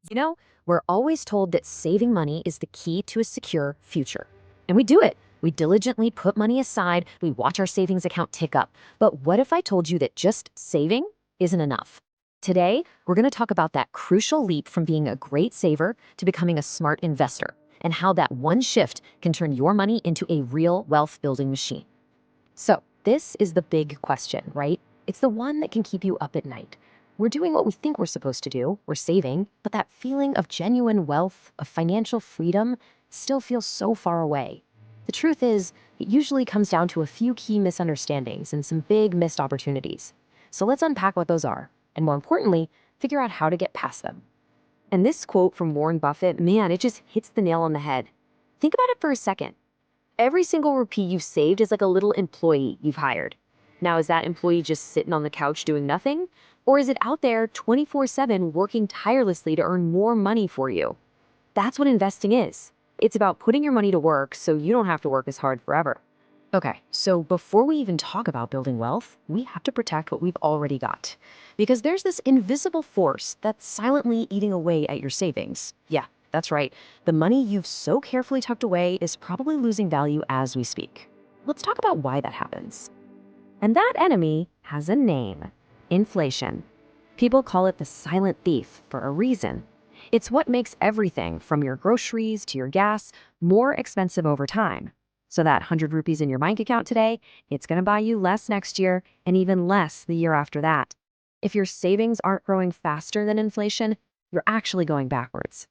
You know, we're always told that saving money is the key to a secure future. And we do it. We diligently put money aside, we watch our savings account tick up. But what if I told you that just saving isn't enough? Today, we're going to talk about that crucial leap from being a great saver to becoming a smart investor, and how that one shift can turn your money into a real wealth building machine. So, this is the big question, right? It's the one that can keep you up at night. We're doing what we think we're supposed to do, we're saving, but that feeling of genuine wealth, of financial freedom, still feels so far away. The truth is, it usually comes down to a few key misunderstandings and some big missed opportunities. So let's unpack what those are, and more importantly, figure out how to get past them. And this quote from Warren Buffett, man, it just hits the nail on the head. Think about it for a second. Every single rupee you've saved is like a little employee you've hired. Now, is that employee just sitting on the couch doing nothing? Or is it out there 24/7 working tirelessly to earn more money for you? That's what investing is. It's about putting your money to work so you don't have to work as hard forever. Okay, so before we even talk about building wealth, we have to protect what we've already got. Because there's this invisible force that's silently eating away at your savings. Yeah, that's right. The money you've so carefully tucked away is probably losing value as we speak. Let's talk about why that happens. And that enemy has a name: inflation. People call it the silent thief for a reason. It's what makes everything from your groceries to your gas more expensive over time. So that 100 rupees in your bank account today, it's going to buy you less next year and even less the year after that. If your savings aren't growing faster than inflation, you're actually going backwards.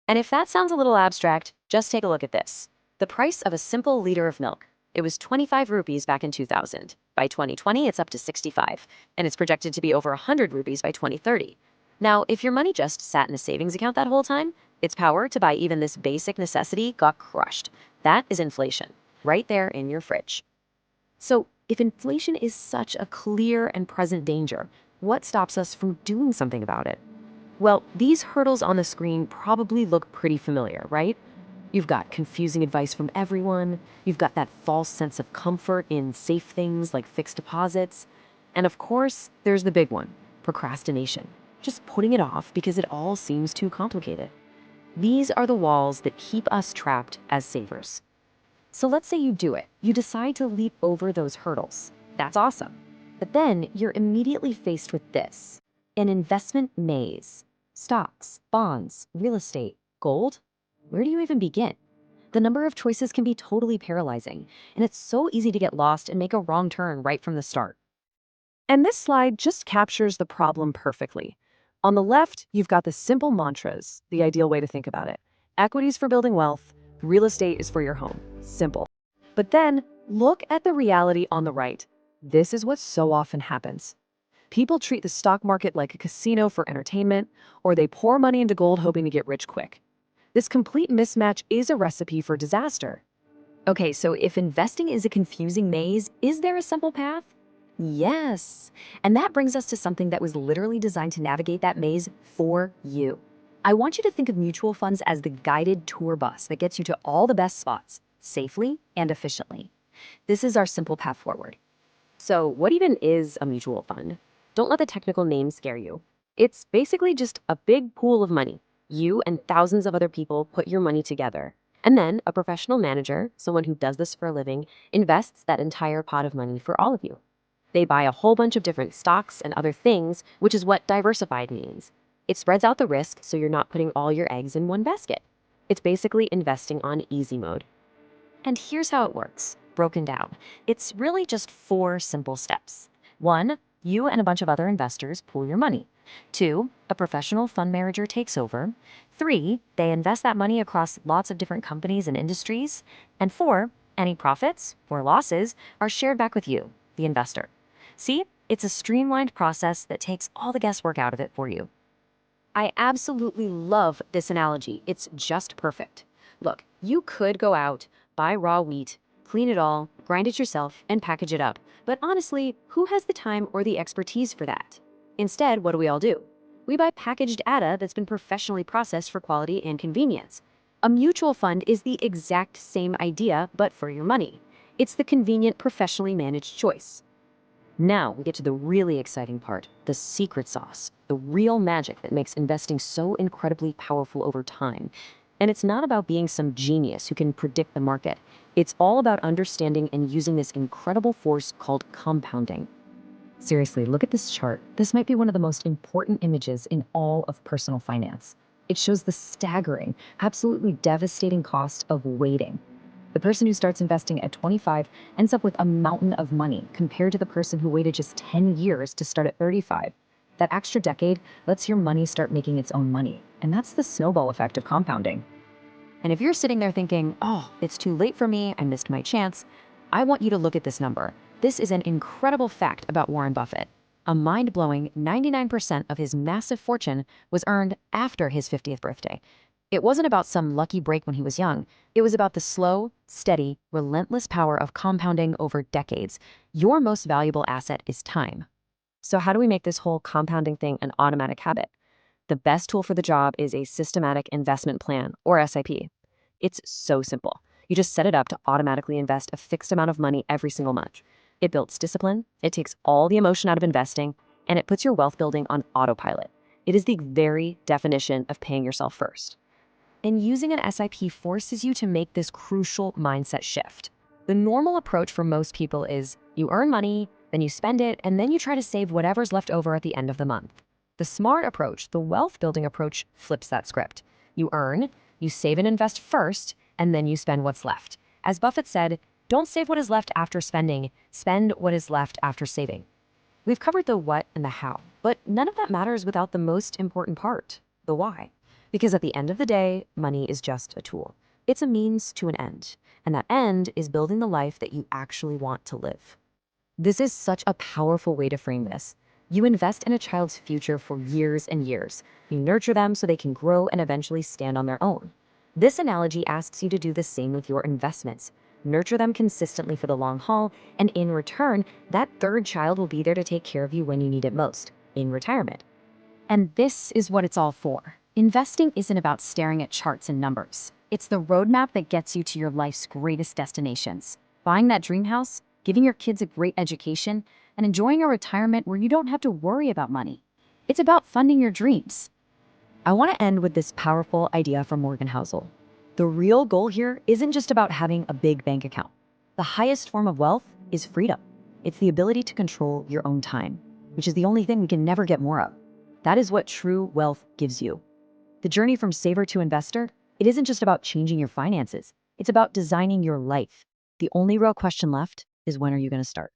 And if that sounds a little abstract, just take a look at this. The price of a simple liter of milk. It was 25 rupees back in 2000. By 2020, it's up to 65, and it's projected to be over 100 rupees by 2030. Now, if your money just sat in a savings account that whole time, its power to buy even this basic necessity got crushed. That is inflation, right there in your fridge. So, if inflation is such a clear and present danger, what stops us from doing something about it? Well, these hurdles on the screen probably look pretty familiar, right? You've got confusing advice from everyone. You've got that false sense of comfort in safe things like fixed deposits. And of course, there's the big one: procrastination. Just putting it off because it all seems too complicated. These are the walls that keep us trapped as savers. So let's say you do it. You decide to leap over those hurdles. That's awesome. But then you're immediately faced with this: an investment maze. Stocks, bonds, real estate, gold. Where do you even begin? The number of choices can be totally paralyzing, and it's so easy to get lost and make a wrong turn right from the start. And this slide just captures the problem perfectly. On the left, you've got the simple mantras, the ideal way to think about it. Equities for building wealth, real estate is for your home. Simple. But then, look at the reality on the right. This is what so often happens. People treat the stock market like a casino for entertainment, or they pour money into gold hoping to get rich quick. This complete mismatch is a recipe for disaster. Okay, so if investing is a confusing maze, is there a simple path? Yes. And that brings us to something that was literally designed to navigate that maze for you. I want you to think of mutual funds as the guided tour bus that gets you to all the best spots, safely and efficiently. This is our simple path forward. So, what even is a mutual fund? Don't let the technical name scare you. It's basically just a big pool of money. You and thousands of other people put your money together. And then a professional manager, someone who does this for a living, invests that entire pot of money for all of you. They buy a whole bunch of different stocks and other things, which is what diversified means. It spreads out the risk so you're not putting all your eggs in one basket. It's basically investing on easy mode. And here's how it works, broken down. It's really just 4 simple steps. 1, you and a bunch of other investors pool your money. 2, a professional fund manager takes over. 3, they invest that money across lots of different companies and industries. And 4, any profits or losses are shared back with you, the investor. See, it's a streamlined process that takes all the guesswork out of it for you. I absolutely love this analogy. It's just perfect. Look, you could go out, buy raw wheat, clean it all, grind it yourself, and package it up. But honestly, who has the time or the expertise for that? Instead, what do we all do? We buy packaged ADA that's been professionally processed for quality and convenience. A mutual fund is the exact same idea, but for your money. It's the convenient, professionally managed choice. Now we get to the really exciting part, the secret sauce, the real magic that makes investing so incredibly powerful over time. And it's not about being some genius who can predict the market. It's all about understanding and using this incredible force called compounding. Seriously, look at this chart. This might be one of the most important images in all of personal finance. It shows the staggering, absolutely devastating cost of waiting. The person who starts investing at 25 ends up with a mountain of money compared to the person who waited just 10 years to start at 35. That extra decade lets your money start making its own money. And that's the snowball effect of compounding. And if you're sitting there thinking, oh, it's too late for me, I missed my chance, I want you to look at this number. This is an incredible fact about Warren Buffett. A mind-blowing 99% of his massive fortune was earned after his 50th birthday. It wasn't about some lucky break when he was young. It was about the slow, steady, relentless power of compounding over decades. Your most valuable asset is time. So how do we make this whole compounding thing an automatic habit? The best tool for the job is a systematic investment plan, or SIP. It's so simple. You just set it up to automatically invest a fixed amount of money every single month. It builds discipline, it takes all the emotion out of investing, and it puts your wealth building on autopilot. It is the very definition of paying yourself first. And using an SIP forces you to make this crucial mindset shift. The normal approach for most people is you earn money, then you spend it, and then you try to save whatever's left over at the end of the month. The smart approach, the wealth building approach, flips that script. You earn, you save and invest first, and then you spend what's left. As Buffett said, don't save what is left after spending, spend what is left after saving. We've covered the what and the how, but none of that matters without the most important part, the why. Because at the end of the day, money is just a tool. It's a means to an end, and that end is building the life that you actually want to live. This is such a powerful way to frame this. You invest in a child's future for years and years. You nurture them so they can grow and eventually stand on their own. This analogy asks you to do the same with your investments. Nurture them consistently for the long haul, and in return, that third child will be there to take care of you when you need it most, in retirement. And this is what it's all for. Investing isn't about staring at charts and numbers. It's the roadmap that gets you to your life's greatest destinations. Buying that dream house, giving your kids a great education, and enjoying a retirement where you don't have to worry about money. It's about funding your dreams. I want to end with this powerful idea from Morgan Housel. The real goal here isn't just about having a big bank account. The highest form of wealth is freedom. It's the ability to control your own time, which is the only thing we can never get more of. That is what true wealth gives you. The journey from saver to investor, it isn't just about changing your finances. It's about designing your life. The only real question left is, when are you going to start?